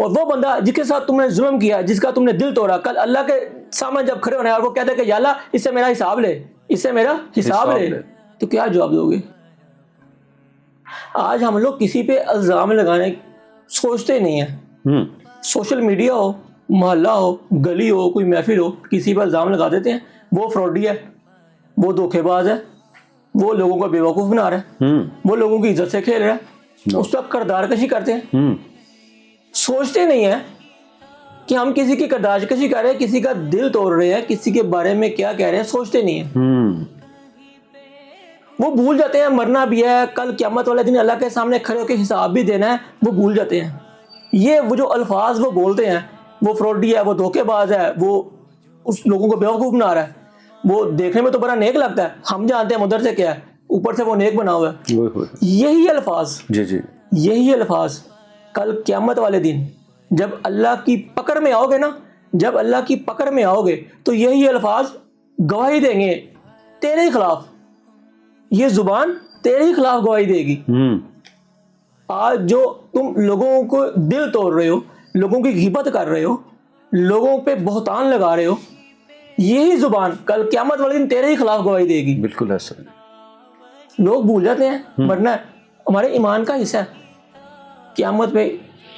اور وہ بندہ جس کے ساتھ تم نے ظلم کیا، جس کا تم نے دل توڑا، کل اللہ کے سامنے جب کھڑے ہونے اور وہ کہتے کہ یا اللہ اس سے میرا حساب لے، اس سے میرا حساب لے، تو کیا جواب دو گے؟ آج ہم لوگ کسی پہ الزام لگانے سوچتے نہیں ہیں. سوشل میڈیا ہو، محلہ ہو، گلی ہو، کوئی محفل ہو، کسی پہ الزام لگا دیتے ہیں وہ فراڈی ہے، وہ دھوکے باز ہے، وہ لوگوں کو بیوقوف بنا رہا ہے، وہ لوگوں کی عزت سے کھیل رہا ہے، اس کا کردار کشی کرتے ہیں. سوچتے نہیں ہیں کہ ہم کسی کی کردار کشی کر رہے ہیں، کسی کا دل توڑ رہے ہیں، کسی کے بارے میں کیا کہہ رہے ہیں، سوچتے نہیں ہیں. وہ بھول جاتے ہیں مرنا بھی ہے، کل قیامت والے دن اللہ کے سامنے کھڑے ہو کے حساب بھی دینا ہے، وہ بھول جاتے ہیں. وہ جو الفاظ وہ بولتے ہیں، وہ فراڈی ہے، وہ دھوکے باز ہے، وہ اس لوگوں کو بیوقوف بنا رہا ہے، وہ دیکھنے میں تو بڑا نیک لگتا ہے، ہم جانتے ہیں مدر سے کیا ہے، اوپر سے وہ نیک بنا ہوا ہے. یہی الفاظ یہی الفاظ کل قیامت والے دن جب اللہ کی پکڑ میں آؤ گے نا، جب اللہ کی پکڑ میں آؤ گے تو یہی الفاظ گواہی دیں گے تیرے خلاف. یہ زبان تیرے ہی خلاف گواہی دے گی. آج جو تم لوگوں کو دل توڑ رہے ہو، لوگوں کی غیبت کر رہے ہو، لوگوں پہ بہتان لگا رہے ہو، یہی زبان کل قیامت والے دن تیرے ہی خلاف گواہی دے گی. بالکل ایسا. لوگ بھول جاتے ہیں مرنا ہمارے ایمان کا حصہ ہے. قیامت پہ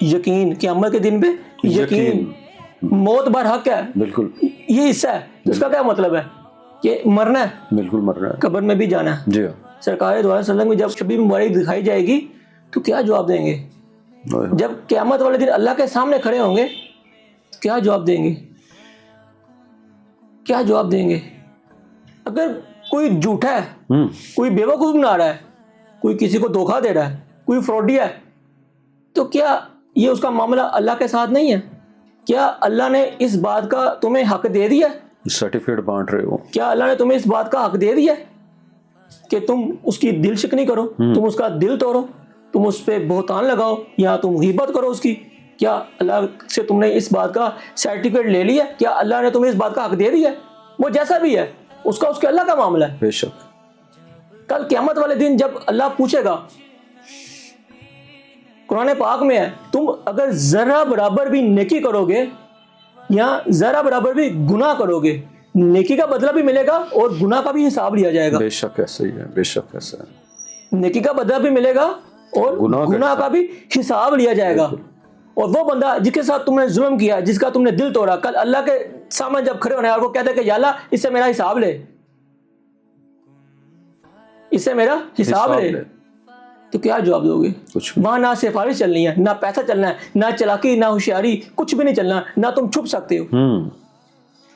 یقین، قیامت کے دن پہ یقین، موت برحق ہے، بالکل یہ حصہ ہے. اس کا کیا مطلب ہے کہ مرنا ہے، بالکل مرنا ہے، قبر میں بھی جانا ہے. جی سرکار دو علیہ وسلم کی جب شبی مبارک دکھائی جائے گی تو کیا جواب دیں گے؟ جب قیامت والے دن اللہ کے سامنے کھڑے ہوں گے کیا جواب دیں گے؟ کیا جواب دیں گے؟ اگر کوئی جھوٹا ہے، کوئی بیوقوف بنا رہا ہے، کوئی کسی کو دھوکہ دے رہا ہے، کوئی فراڈی ہے، تو کیا یہ اس کا معاملہ اللہ کے ساتھ نہیں ہے؟ کیا اللہ نے اس بات کا تمہیں حق دے دیا؟ سرٹیفکیٹ بانٹ رہے ہو، کیا اللہ نے تمہیں اس بات کا حق دے دیا کہ تم اس کی دل شکنی کرو، تم اس کا دل توڑو، تم اس پہ بہتان لگاؤ یا تم غیبت کرو اس کی؟ کیا اللہ سے تم نے اس بات کا سرٹیفکیٹ لے لیا؟ کیا اللہ نے تمہیں اس بات کا حق دے دیا؟ وہ جیسا بھی ہے اس کے اللہ کا معاملہ ہے. بے شک کل قیامت والے دن جب اللہ پوچھے گا، قرآن پاک میں ہے، تم اگر ذرہ برابر بھی نیکی کرو گے یا ذرہ برابر بھی گناہ کرو گے، نیکی کا بدلہ بھی ملے گا اور گناہ کا بھی حساب لیا جائے گا. بے شک ایسا ہی ہے، بے شک ایسا ہے. نیکی کا بدلہ بھی ملے گا اور گناہ کا بھی حساب لیا جائے گا. اور وہ بندہ جس کے ساتھ تم نے ظلم کیا، جس کا تم نے دل توڑا، کل اللہ کے سامنے جب کھڑے ہونے اور وہ کہتے کہ یا اللہ اس سے میرا حساب لے، اس سے میرا حساب لے، تو کیا جواب دو گے؟ وہاں نہ سفارش چلنی ہے، نہ پیسہ چلنا ہے، نہ چلاکی، نہ ہوشیاری، کچھ بھی نہیں چلنا، نہ تم چھپ سکتے ہو.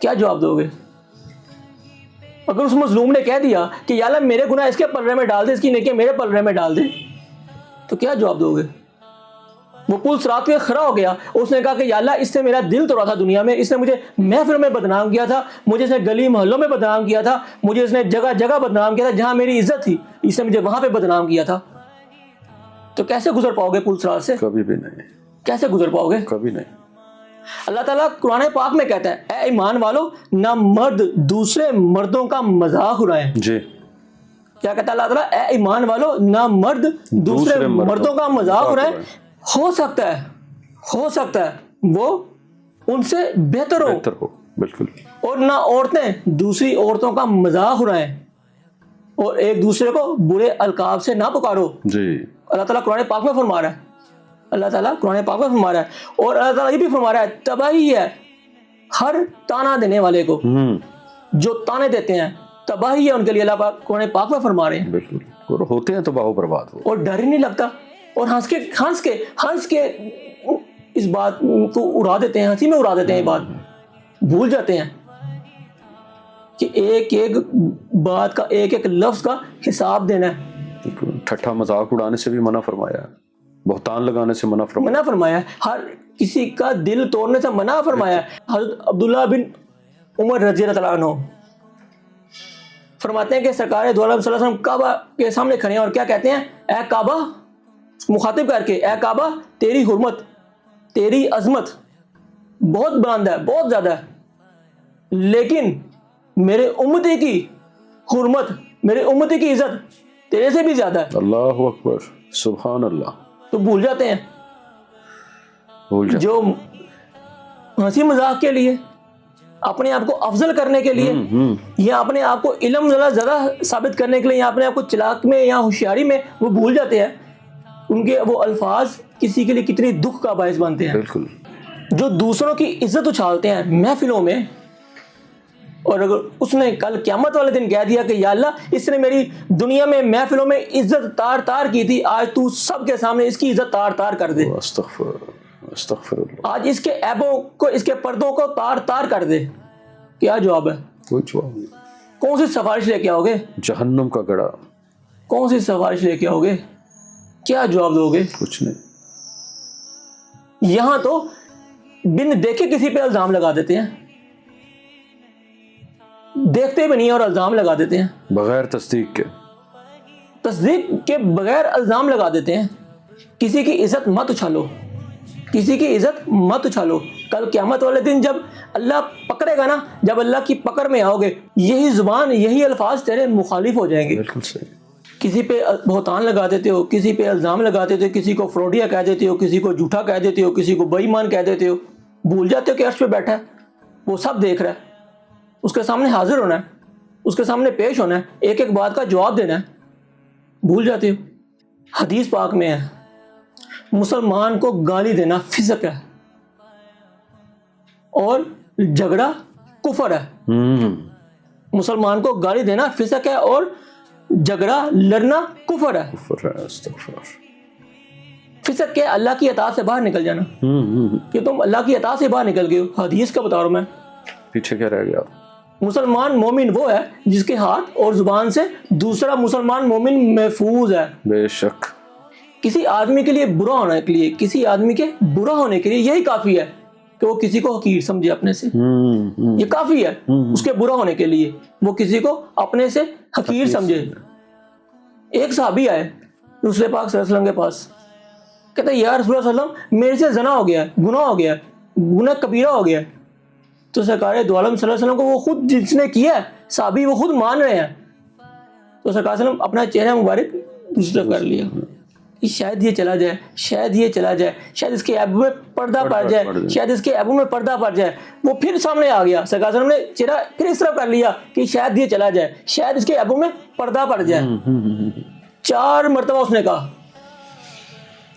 کیا جواب دو گے؟ اگر اس مظلوم نے کہہ دیا کہ یا اللہ میرے گناہ اس کے پلڑے میں ڈال دے، اس کی نیکی میرے پلڑے میں ڈال دے، تو کیا جواب دو گے؟ وہ پل صراط پہ کھڑا ہو گیا، اس نے کہا کہ یا اللہ اس سے میرا دل توڑا تھا دنیا میں، اس نے مجھے محفل میں بدنام کیا تھا، مجھے اس نے گلی محلوں میں بدنام کیا تھا، مجھے اس نے جگہ جگہ بدنام کیا تھا، جہاں میری عزت تھی اس نے مجھے وہاں پہ بدنام کیا تھا. تو کیسے گزر پاؤ گے پل صراط سے؟ کبھی بھی نہیں. کیسے گزر پاؤ گے؟ کبھی نہیں. اللہ تعالیٰ قرآن پاک میں کہتا ہے اے ایمان والو نہ مرد دوسرے مردوں کا مذاق اڑائیں. جی کیا کہتا ہے اللہ تعالیٰ؟ اے ایمان والو نہ مرد دوسرے مردوں کا مذاق اڑائیں. ہو سکتا ہے وہ ان سے بہتر ہو. بالکل. اور نہ عورتیں دوسری عورتوں کا مذاق اڑائیں اور ایک دوسرے کو برے القاب سے نہ پکارو. جی اللہ تعالیٰ قرآن پاک میں فرما رہا ہے، اللہ تعالیٰ قرآن پاک میں فرما رہا ہے. اور اللہ تعالیٰ یہ بھی فرما رہا ہے تباہی ہے ہر تانا دینے والے کو. جو تانے دیتے ہیں تباہی ہے ان کے لیے، اللہ پاک قرآن پاک میں فرما رہے ہیں. بالکل. اور ہوتے ہیں تباہ و برباد ہو، اور ڈر ہی نہیں لگتا، اور ہنس کے اس بات کو اڑا دیتے ہیں، ہنسی میں اڑا دیتے ہیں. یہ بات بھول جاتے ہیں کہ ایک ایک بات کا، ایک ایک لفظ کا حساب دینا ہے. ٹھٹھا مذاق اڑانے سے بھی منع فرمایا ہے، بہتان لگانے سے منع فرمایا ہے، ہر کسی کا دل توڑنے سے منع فرمایا ہے. حضرت عبداللہ بن عمر رضی اللہ عنہ فرماتے ہیں کہ سرکار دو عالم صلی اللہ علیہ وسلم کعبہ کے سامنے کھڑے ہیں اور کیا کہتے ہیں؟ اے کعبہ، مخاطب کر کے، اے کعبہ تیری حرمت، تیری عظمت بہت بلند ہے، بہت زیادہ ہے، لیکن میرے امتی کی حرمت، میرے امتی کی عزت تیرے سے بھی زیادہ ہے. اللہ اکبر، سبحان اللہ. تو بھول جاتے ہیں. بھول جاتے جو ہنسی مذاق کے لیے، اپنے آپ کو افضل کرنے کے لیے، یا اپنے آپ کو علم زیادہ ثابت کرنے کے لیے، یا اپنے آپ کو چلاک میں یا ہوشیاری میں وہ بھول جاتے ہیں ان کے وہ الفاظ کسی کے لیے کتنی دکھ کا باعث بنتے ہیں. بالکل. جو دوسروں کی عزت اچھالتے ہیں محفلوں میں، اور اگر اس نے کل قیامت والے دن کہہ دیا کہ یا اللہ اس نے میری دنیا میں محفلوں میں عزت تار تار کی تھی، آج تو سب کے سامنے اس کی عزت تار تار کر دے، استغفر اللہ، آج اس کے عیبوں کو، اس کے پردوں کو تار تار کر دے، کیا جواب ہے؟ کوئی جواب نہیں. کون سی سفارش لے کے آؤ گے؟ جہنم کا گڑھا. کون سی سفارش لے کے آؤ گے؟ کیا جواب دو گے؟ کچھ نہیں. یہاں تو بن دیکھے کسی پہ الزام لگا دیتے ہیں، دیکھتے بھی نہیں اور الزام لگا دیتے ہیں، بغیر تصدیق کے، تصدیق کے بغیر الزام لگا دیتے ہیں. کسی کی عزت مت اچھالو، کسی کی عزت مت اچھالو. کل قیامت والے دن جب اللہ پکڑے گا نا، جب اللہ کی پکڑ میں آؤ گے، یہی زبان، یہی الفاظ تیرے مخالف ہو جائیں گے. بالکل صحیح. کسی پہ بہتان لگا دیتے ہو، کسی پہ الزام لگا دیتے ہو، کسی کو فروڈیا کہہ دیتے ہو، کسی کو جھوٹا کہہ دیتے ہو، کسی کو بے ایمان کہہ دیتے ہو. بھول جاتے ہو کہ عرش پہ بیٹھا ہے، وہ سب دیکھ رہا ہے، اس کے سامنے حاضر ہونا ہے، اس کے سامنے پیش ہونا ہے، ایک ایک بات کا جواب دینا ہے. بھول جاتے ہو. حدیث پاک میں ہے مسلمان کو گالی دینا فسق ہے اور جھگڑا کفر ہے. مسلمان کو گالی دینا فسق ہے اور جھگڑا لڑنا کفر ہے. فسق کے اللہ کی اطاعت سے باہر نکل جانا، کہ تم اللہ کی اطاعت سے باہر نکل گئے ہو. حدیث کا بتا رہا ہوں میں، پیچھے کیا رہ گیا؟ مسلمان مومن وہ ہے جس کے ہاتھ اور زبان سے دوسرا مسلمان مومن محفوظ ہے. بے شک. کسی آدمی کے لیے برا ہونے کے لیے، کسی آدمی کے برا ہونے کے لیے یہی کافی ہے کہ وہ کسی کو حقیر سمجھے اپنے سے. یہ کافی ہے اس کے برا ہونے کے لیے، وہ کسی کو اپنے سے حقیر سمجھے. ایک صحابی آئے رسول پاک صلی اللہ علیہ وسلم کے پاس، کہتے ہیں یا رسول اللہ صلی اللہ علیہ وسلم، میرے سے زنا ہو گیا ہے، گناہ ہو گیا ہے، گناہ کبیرہ ہو گیا ہے. تو سرکار دو عالم صلی اللہ علیہ وسلم کو وہ خود جس نے کیا ہے، صحابی وہ خود مان رہے ہیں. تو سرکار صلی اللہ علیہ وسلم اپنا چہرہ مبارک دوسری طرف کر لیا کہ شاید یہ چلا جائے، شاید یہ چلا جائے، شاید اس کے عیبوں میں پردہ پڑ جائے، شاید اس کے عیبوں میں پردہ پڑ جائے. وہ پھر سامنے آ گیا، سرکار صلی اللہ علیہ وسلم نے چہرہ پھر اس طرف کر لیا کہ شاید یہ چلا جائے، شاید اس کے عیبوں میں پردہ پڑ جائے. 4 مرتبہ اس نے کہا،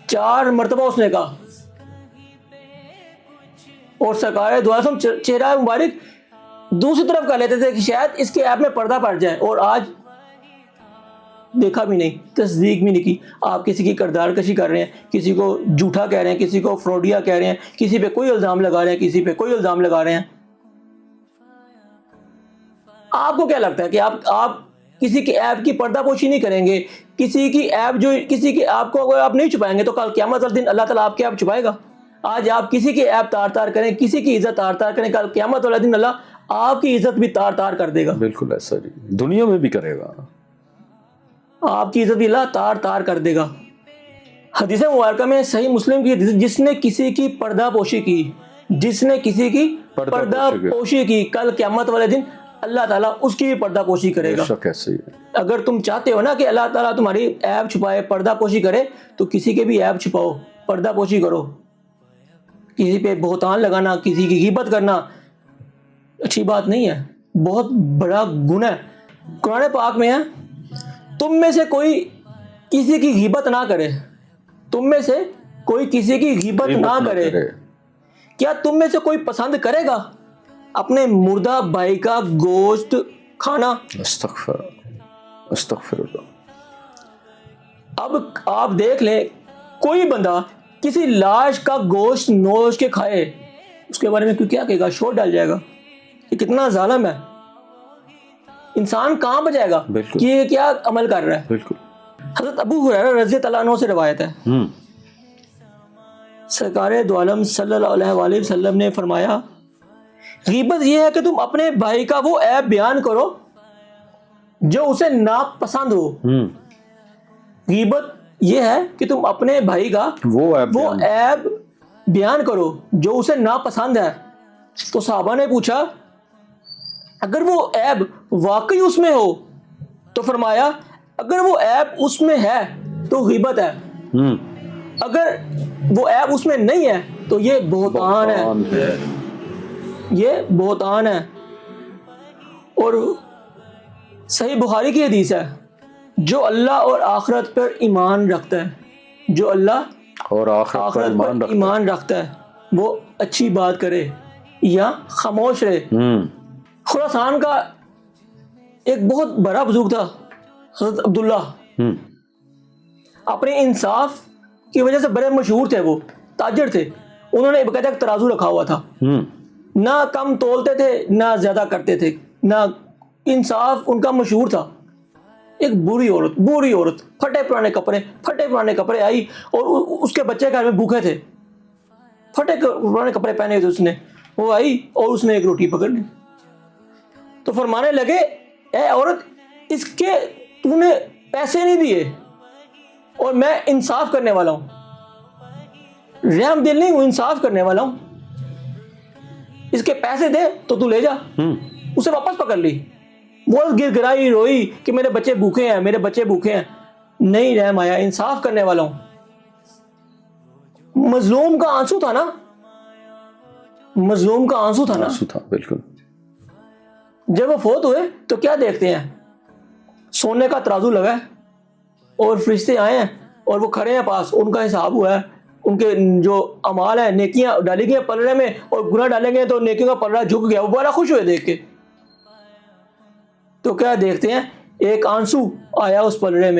4 مرتبہ اس نے کہا. اور سرکار دو عالم چہرہ مبارک دوسری طرف کر لیتے تھے کہ شاید اس کے عیب میں پردہ پڑ جائے. اور آج دیکھا بھی نہیں، تصدیق بھی نہیں کی. آپ کسی کی کردار کشی کر رہے ہیں، کسی کو جھوٹا کہہ رہے ہیں، کسی کو فروڈیا کہہ رہے ہیں، کسی پہ کوئی الزام لگا رہے ہیں، کسی پہ کوئی الزام لگا رہے ہیں. آپ کو کیا لگتا ہے کہ آپ کسی کے عیب کی پردہ پوشی نہیں کریں گے؟ کسی کی عیب، جو کسی کے آپ کو اگر آپ نہیں چھپائیں گے تو کل قیامت والے دن اللہ تعالیٰ آپ کے عیب چھپائے گا. آج آپ کسی کے عیب تار تار کریں، کسی کی عزت تار تار کریں، کل قیامت والے دن اللہ آپ کی عزت بھی تار تار کر دے گا. بالکل ایسا جی، دنیا میں بھی کرے گا، آپ کی عزت بھی اللہ تار تار کر دے گا. حدیث مبارکہ میں صحیح مسلم کی حدیث، جس نے کسی کی پردہ پوشی کی، جس نے کسی کی پردہ پوشی کی، کل قیامت والے دن اللہ تعالیٰ اس کی بھی پردہ پوشی کرے گا. اگر تم چاہتے ہو نا کہ اللہ تعالیٰ تمہاری عیب چھپائے، پردہ پوشی کرے، تو کسی کے بھی عیب چھپاؤ، پردہ پوشی کرو. کسی پہ بہتان لگانا، کسی کی غیبت کرنا اچھی بات نہیں ہے، بہت بڑا گناہ ہے. قرآن پاک میں ہے تم میں سے کوئی کسی کی غیبت نہ کرے، تم میں سے کوئی کسی کی غیبت نہ کرے. کیا تم میں سے کوئی پسند کرے گا اپنے مردہ بھائی کا گوشت کھانا؟ استغفر اللہ. اب آپ دیکھ لیں، کوئی بندہ کسی لاش کا گوشت نوچ کے کھائے، اس کے بارے میں کیا کہے گا؟ شور ڈال جائے گا کہ کتنا ظالم ہے. انسان کہاں پہ جائے گا کہ یہ کیا عمل کر رہا ہے. بالکل. حضرت ابو ہریرہ رضی اللہ عنہ سے روایت ہے، سرکار دو عالم صلی اللہ علیہ وآلہ وسلم نے فرمایا، غیبت یہ ہے کہ تم اپنے بھائی کا وہ عیب بیان کرو جو اسے ناپسند ہو. غیبت یہ ہے کہ تم اپنے بھائی کا وہ عیب بیان کرو جو اسے ناپسند ہے. تو صحابہ نے پوچھا اگر وہ عیب واقعی اس میں ہو؟ تو فرمایا اگر وہ عیب اس میں ہے تو غیبت ہے، اگر وہ عیب اس میں نہیں ہے تو یہ بہتان ہے، یہ بہتان ہے. اور صحیح بخاری کی حدیث ہے، جو اللہ اور آخرت پر ایمان رکھتا ہے، جو اللہ اور آخرت پر ایمان رکھتا ہے وہ اچھی بات کرے یا خاموش رہے. خراسان کا ایک بہت بڑا بزرگ تھا حضرت عبداللہ، اپنے انصاف کی وجہ سے بڑے مشہور تھے، وہ تاجر تھے. انہوں نے باقاعدہ ایک ترازو رکھا ہوا تھا، نہ کم تولتے تھے نہ زیادہ کرتے تھے، نہ انصاف ان کا مشہور تھا. ایک بری عورت پھٹے پرانے کپڑے آئی اور اس کے بچے گھر میں بھوکے تھے، پھٹے پرانے کپڑے پہنے ہوئے تھے اس نے. وہ آئی اور اس نے ایک روٹی پکڑ لی تو فرمانے لگے اے عورت، اس کے تو نے پیسے نہیں دیے اور میں انصاف کرنے والا ہوں، رحم دل نہیں ہوں، انصاف کرنے والا ہوں، اس کے پیسے دے تو لے جا. اسے واپس پکڑ لی. بہت گر گرائی روئی کہ میرے بچے بھوکے ہیں. نہیں رحم آیا، انصاف کرنے والا ہوں. مظلوم کا آنسو تھا نا، بالکل. جب وہ فوت ہوئے تو کیا دیکھتے ہیں؟ سونے کا ترازو لگا ہے اور فرشتے آئے ہیں اور وہ کھڑے ہیں پاس، ان کا حساب ہوا ہے، ان کے جو اعمال ہیں، نیکیاں ڈالی گئی پلڑے میں اور گناہ ڈالے گئے تو نیکیوں کا پلڑا جھک گیا. وہ بڑا خوش ہوئے دیکھ کے. تو کیا دیکھتے ہیں؟ ایک آنسو آیا اس پلڑے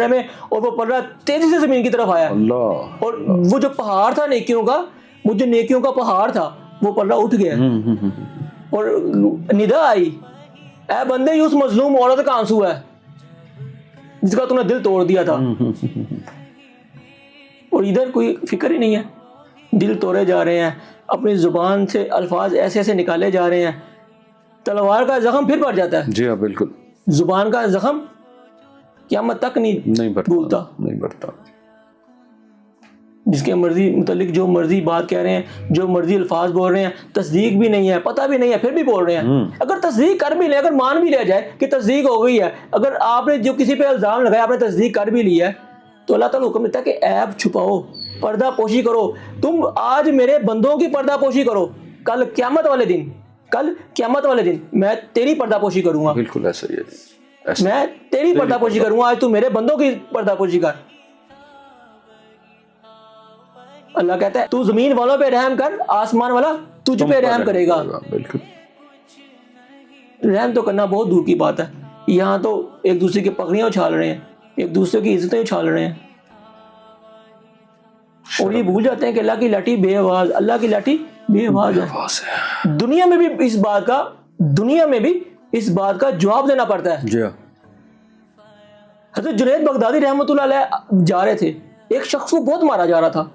میں اور وہ پلڑا تیزی سے زمین کی طرف آیا. اور وہ جو پہاڑ تھا نیکیوں کا پہاڑ تھا، وہ پلڑا اٹھ گیا. اور ندا آئی، اے بندے، یہ اس مظلوم عورت کا آنسو ہے جس کا تم نے دل توڑ دیا تھا. اور ادھر کوئی فکر ہی نہیں ہے، دل توڑے جا رہے ہیں، اپنی زبان سے الفاظ ایسے نکالے جا رہے ہیں. تلوار کا زخم پھر بڑھ جاتا ہے. جی ہاں بالکل. زبان کا زخم قیامت تک نہیں بڑھتا. جس کے مرضی متعلق جو مرضی بات کہہ رہے ہیں، جو مرضی الفاظ بول رہے ہیں، تصدیق بھی نہیں ہے، پتہ بھی نہیں ہے، پھر بھی بول رہے ہیں. اگر تصدیق کر بھی لیں، اگر مان بھی لیا جائے کہ تصدیق ہو گئی ہے، اگر آپ نے جو کسی پہ الزام لگایا آپ نے تصدیق کر بھی لی ہے، تو اللہ تعالیٰ حکم دیتا ہے کہ عیب چھپاؤ، پردہ پوشی کرو. تم آج میرے بندوں کی پردہ پوشی کرو، کل قیامت والے دن میں تیری پردہ پوشی کروں گا. بالکل ایسا ہی ہے، میں تیری پردہ پوشی کروں گا. آج تو میرے بندوں کی پردہ پوشی کر. اللہ کہتا ہے تو زمین والوں پہ رحم کر، آسمان والا تجھ پہ رحم کرے گا. بالکل. رحم تو کرنا بہت دور کی بات ہے. یہاں تو ایک دوسرے کی پگڑیاں اچھال رہے ہیں، ایک دوسرے کی عزتیں اچھال رہے ہیں، اور یہ بھول جاتے ہیں کہ اللہ کی لاٹھی بے آواز ہے. دنیا میں بھی اس بات کا جواب دینا پڑتا ہے. جی ہاں. حضرت جنید بغدادی رحمۃ اللہ علیہ جا رہے تھے، ایک شخص کو بہت مارا جا رہا تھا.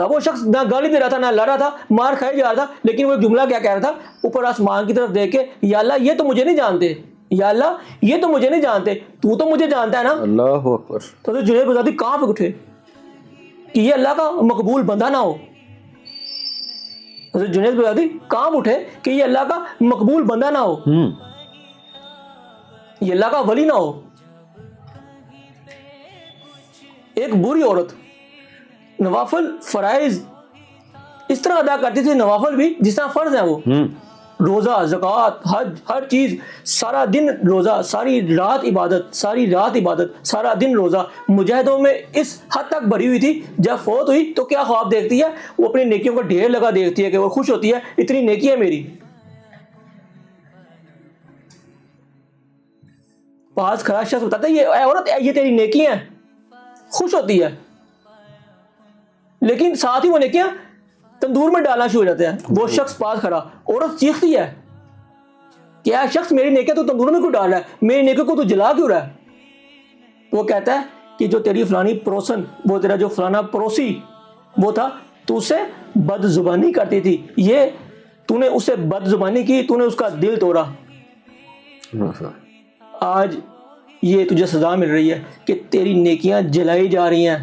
وہ شخص نہ گالی دے رہا تھا، نہ لڑ رہا تھا، مار کھائے جا رہا تھا، لیکن وہ ایک جملہ کیا کہہ رہا تھا؟ اوپر آسمان کی طرف دیکھ کے، یا اللہ یہ تو مجھے نہیں جانتے، یا اللہ یہ تو مجھے نہیں جانتے، تو تو مجھے جانتا ہے نا. اللہ اکبر. تو حضرت جنید بغدادی کہاں پہ اٹھے کہ یہ اللہ کا مقبول بندہ نہ ہو. حضرت جنید بغدادی کہاں اٹھے کہ یہ اللہ کا مقبول بندہ نہ ہو، یہ اللہ کا ولی نہ ہو. ایک بری عورت نوافل فرائض اس طرح ادا کرتی تھی، نوافل بھی جس طرح فرض ہیں، وہ روزہ، زکوٰۃ، حج، ہر چیز، سارا دن روزہ، ساری رات عبادت، سارا دن روزہ. مجاہدوں میں اس حد تک بھری ہوئی تھی، جب فوت ہوئی تو کیا خواب دیکھتی ہے؟ وہ اپنی نیکیوں کا ڈھیر لگا دیکھتی ہے کہ وہ خوش ہوتی ہے، اتنی نیکی ہے میری. پاس کھڑا شخص بتاتا ہے یہ عورت یہ تیری نیکی ہیں، خوش ہوتی ہے، لیکن ساتھ ہی وہ نیکیاں تندور میں ڈالنا شروع ہو جاتے ہیں. وہ شخص پاس کھڑا، عورت چیختی ہے کیا شخص میری نیکیاں تو تندور میں کیوں ڈال رہا ہے، میری نیکیوں کو تو جلا کیوں رہا ہے؟ وہ کہتا ہے کہ جو تیری فلانی پروسن، وہ تیرا جو فلانا پڑوسی وہ تھا، تو اسے بد زبانی کرتی تھی، یہ تو نے اسے بد زبانی کی، تو نے اس کا دل توڑا، آج یہ تجھے سزا مل رہی ہے کہ تیری نیکیاں جلائی جا رہی ہیں.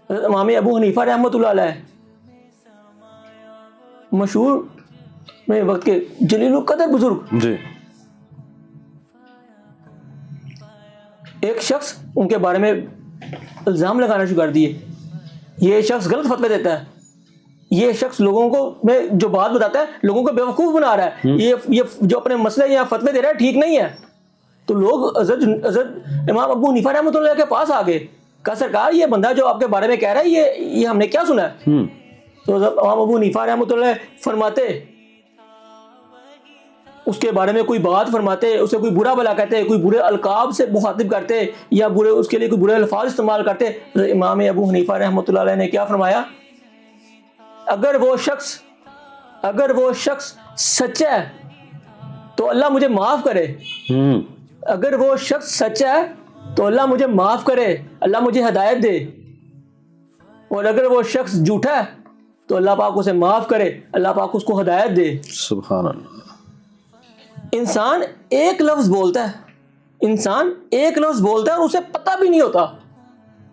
امام ابو حنیفہ رحمۃ اللہ علیہ مشہور میں وقت کے جلیل القدر بزرگ، جی. ایک شخص ان کے بارے میں الزام لگانا شروع کر دیے, یہ شخص غلط فتوے دیتا ہے, یہ شخص لوگوں کو میں جو بات بتاتا ہے لوگوں کو بیوقوف بنا رہا ہے, یہ جو اپنے مسئلے یا فتوے دے رہا ہے ٹھیک نہیں ہے. تو لوگ حضرت امام ابو حنیفہ رحمۃ اللہ کے پاس آ گئے, کہا سرکار یہ بندہ جو آپ کے بارے میں کہہ رہا ہے یہ ہم نے کیا سنا ہے؟ تو حضرت امام ابو حنیفہ رحمۃ اللہ فرماتے, اس کے بارے میں کوئی بات فرماتے, اسے کوئی برا بلا کہتے, کوئی برے القاب سے مخاطب کرتے یا اس کے لیے کوئی برے الفاظ استعمال کرتے. امام ابو حنیفہ رحمۃ اللہ علیہ نے کیا فرمایا, اگر وہ شخص سچا ہے تو اللہ مجھے معاف کرے, اگر وہ شخص سچا ہے تو اللہ مجھے معاف کرے, اللہ مجھے ہدایت دے, اور اگر وہ شخص جھوٹا ہے تو اللہ پاک اسے معاف کرے, اللہ پاک اس کو ہدایت دے. سبحان اللہ. انسان ایک لفظ بولتا ہے اور اسے پتہ بھی نہیں ہوتا,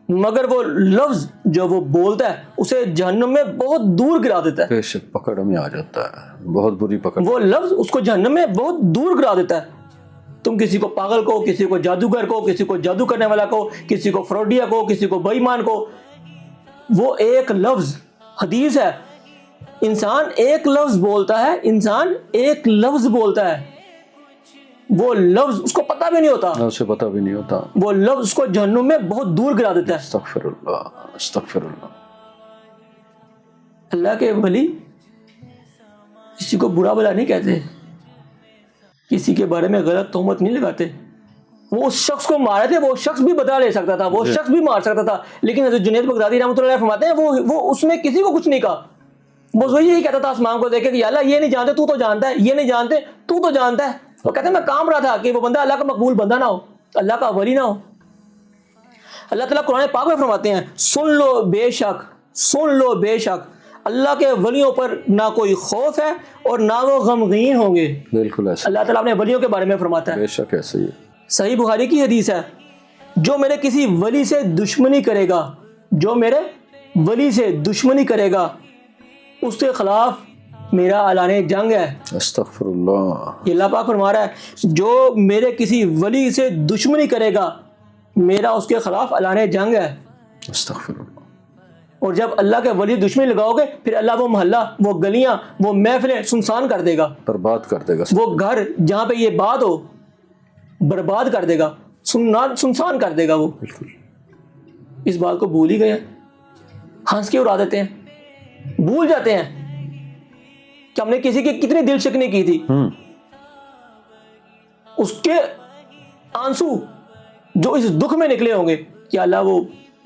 مگر وہ لفظ جو وہ بولتا ہے اسے جہنم میں بہت دور گرا دیتا ہے. بے شک پکڑ میں آ جاتا ہے, بہت بری پکڑ. وہ لفظ اس کو جہنم میں بہت دور گرا دیتا ہے. تم کسی کو پاگل کو, کسی کو جادوگر کو, کسی کو جادو کرنے والا کو, کسی کو فروڈیا کو, کسی کو بے ایمان کو, وہ ایک لفظ, حدیث ہے, انسان ایک لفظ بولتا ہے, وہ لفظ اس کو پتہ بھی نہیں ہوتا, اسے پتہ بھی نہیں ہوتا, وہ لفظ اس کو جہنم میں بہت دور گرا دیتا ہے. استغفر اللہ. اللہ کے ولی کسی کو برا بلا نہیں کہتے, کسی کے بارے میں غلط تہمت نہیں لگاتے. وہ اس شخص کو مارے تھے, وہ شخص بھی بدلہ لے سکتا تھا, وہ شخص بھی مار سکتا تھا, لیکن حضرت جنید بغدادی رحمۃ اللہ علیہ فرماتے ہیں وہ اس میں کسی کو کچھ نہیں کہا. وہ یہی کہتا تھا آسمان کو دیکھ کے کہ یا اللہ یہ نہیں جانتے تو جانتا ہے, یہ نہیں جانتے تو جانتا ہے. وہ کہتے ہیں میں کام رہا تھا کہ وہ بندہ اللہ کا مقبول بندہ نہ ہو, اللہ کا ولی نہ ہو. اللہ تعالیٰ قرآن پاک میں فرماتے ہیں سن لو بے شک اللہ کے ولیوں پر نہ کوئی خوف ہے اور نہ وہ غمگین ہوں گے. بالکل ایسا اللہ تعالیٰ اپنے ولیوں کے بارے میں فرماتا ہے. بے شک ایسا ہی ہے. صحیح بخاری کی حدیث ہے, جو میرے کسی ولی سے دشمنی کرے گا اس کے خلاف میرا اعلان جنگ ہے. استغفر اللہ. یہ اللہ پاک فرما رہا ہے, جو میرے کسی ولی سے دشمنی کرے گا میرا اس کے خلاف اعلان جنگ ہے. استغفر اللہ. اور جب اللہ کے ولی دشمنی لگاؤ گے پھر اللہ وہ محلہ, وہ گلیاں, وہ محفلیں سنسان کر دے گا, برباد کر دے گا. وہ گھر جہاں پہ یہ بات ہو برباد کر دے گا, سنسان کر دے گا. وہ بالکل اس بات کو بھول ہی گئے, ہنس کے اڑا دیتے ہیں, بھول جاتے ہیں کہ ہم نے کسی کی کتنی دل شکنی کی تھی. اس کے آنسو جو اس دکھ میں نکلے ہوں گے کیا اللہ وہ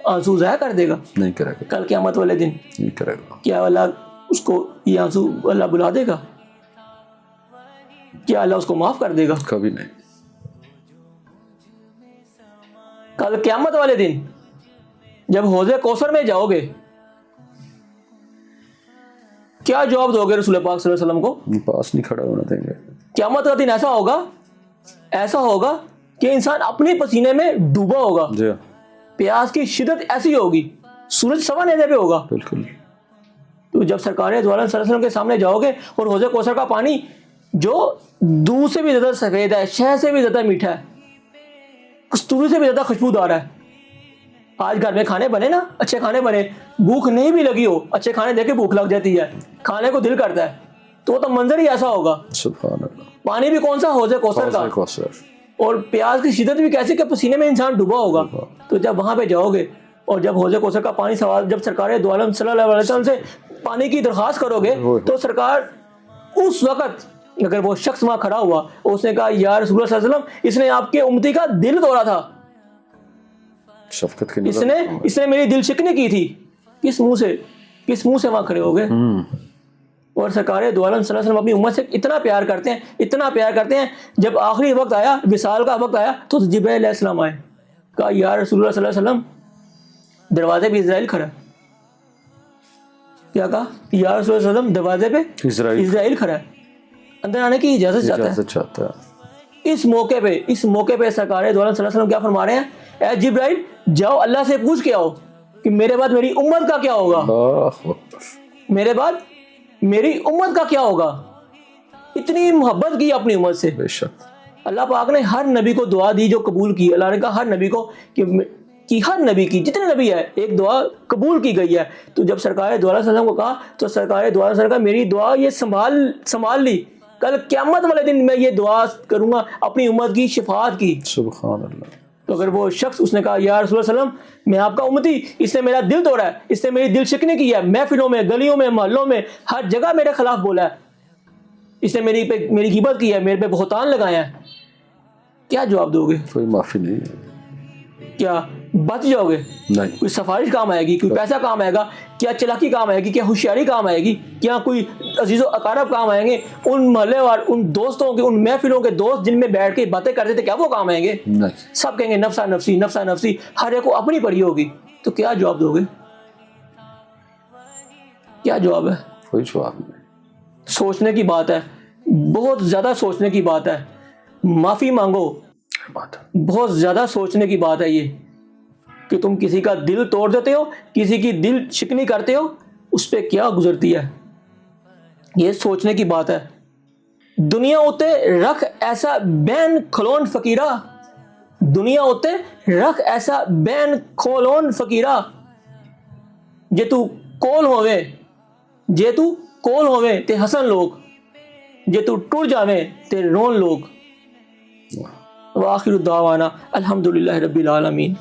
آنسو ضائع کر دے گا؟ نہیں کرے گا. کل قیامت والے دن نہیں کرے گا. کیا اللہ اس کو یہ آنسو اللہ بلا دے گا؟ کیا اللہ اس کو معاف کر دے گا؟ کبھی نہیں. کل قیامت والے دن جب حوض کوثر میں جاؤ گے کیا جواب دو گے رسول پاک صلی اللہ علیہ وسلم کو؟ پاس نہیں کھڑا ہونا دیں گے. قیامت کا دن ایسا ہوگا کہ انسان اپنے پسینے میں ڈوبا ہوگا. جی پیاس کی شدت ایسی ہوگی, سورج سوا نیزے پہ ہوگا. بالکل. تو جب سرکار دو عالم صلی اللہ علیہ وسلم کے سامنے جاؤ گے اور حوض کوثر کا پانی جو دودھ سے بھی زیادہ سفید ہے, شہد سے بھی زیادہ میٹھا ہے, کستوری سے بھی زیادہ خوشبودار ہے. آج گھر میں کھانے بنے نا, اچھے کھانے بنے, بھوک نہیں بھی لگی ہو, اچھے کھانے دیکھ کے بھوک لگ جاتی ہے, کھانے کو دل کرتا ہے, تو منظر ہی ایسا ہوگا. سبحان اللہ. پانی بھی کون سا؟ حوض کوثر کا. اور پیاس کی شدت بھی کیسے کہ پسینے میں انسان ڈوبا ہوگا. تو جب وہاں پہ جاؤ گے اور جب حوض کوثر کا پانی سوال جب سرکار دو عالم صلی اللہ علیہ وسلم سے پانی کی درخواست کرو گے تو سرکار اس وقت اگر وہ شخص وہاں کھڑا ہوا اس نے کہا یا رسول اللہ صلی اللہ علیہ وسلم اس نے آپ کے امتی کا دل توڑا تھا, شفقت کی اس نے میری دل شکنی کی تھی, کس منہ سے وہاں کھڑے ہو گئے. اور سرکار دو عالم صلی اللہ علیہ وسلم اپنی امت سے اتنا پیار کرتے ہیں جب آخری وقت آیا, وصال کا وقت آیا, تو جبرائیل علیہ السلام آئے, کہا یا رسول اللہ صلی اللہ علیہ وسلم دروازے پہ اسرائیل کھڑا. کیا کہا؟ یا رسول اللہ صلی اللہ علیہ وسلم دروازے پہ اسرائیل کھڑا ہے, اندر آنے کی اجازت چاہتا ہے. اس موقع پہ سرکار دو عالم صلی اللہ علیہ وسلم کیا فرما رہے ہیں, اے جبرائیل جاؤ اللہ سے پوچھ کے آؤ کہ میرے بعد میری امت کا کیا ہوگا, میرے بعد میری امت کا کیا ہوگا. اتنی محبت کی اپنی امت سے. بے شک. اللہ پاک نے ہر نبی کو دعا دی جو قبول کی. اللہ نے کہا ہر نبی کو کہ ہر نبی کی جتنے نبی ہے ایک دعا قبول کی گئی ہے. تو جب سرکار دو علیہ وسلم کو کہا تو سرکار دو علیہ وسلم کا میری دعا یہ سنبھال لی, کل قیامت والے دن میں یہ دعا کروں گا اپنی امت کی شفاعت کی. سبحان اللہ. تو اگر وہ شخص اس نے کہا یا رسول اللہ وسلم میں آپ کا امتی, اس نے میرا دل توڑا ہے, اس نے میری دل شکنی کی ہے, محفلوں میں گلیوں میں محلوں میں ہر جگہ میرے خلاف بولا ہے, اس نے میری غیبت کی ہے, میرے پہ بہتان لگایا ہے, کیا جواب دو گے؟ کوئی معافی نہیں ہے. کیا بچ جاؤ گے؟ نہیں. کوئی سفارش کام آئے گی, کوئی پیسہ کام آئے گا, کیا چلاکی کام آئے گی, کیا ہوشیاری کام آئے گی, کیا کوئی عزیز و اقارب کام آئیں گے؟ ان محلے وال ان دوستوں کے ان محفلوں کے دوست جن میں بیٹھ کے باتیں کرتے تھے کیا وہ کام آئیں گے؟ نہیں. سب کہیں گے نفسا نفسی نفسا نفسی, ہر ایک کو اپنی پڑی ہوگی. تو کیا جواب دو گے؟ کیا جواب ہے؟ کوئی جواب نہیں. سوچنے کی بات ہے, بہت زیادہ سوچنے کی بات ہے. معافی مانگو, بہت زیادہ سوچنے کی بات ہے یہ کہ تم کسی کا دل توڑ دیتے ہو, کسی کی دل شکنی کرتے ہو, اس پہ کیا گزرتی ہے, یہ سوچنے کی بات ہے. دنیا ہوتے رکھ ایسا بین کھلون فقیرہ, دنیا ہوتے رکھ ایسا بین کھولون فقیرہ, جے تو کول ہووے تے ہسن لوگ, جے تو ٹر جاویں تے رون لوگ. وآخر دعوانا الحمدللہ رب العالمین.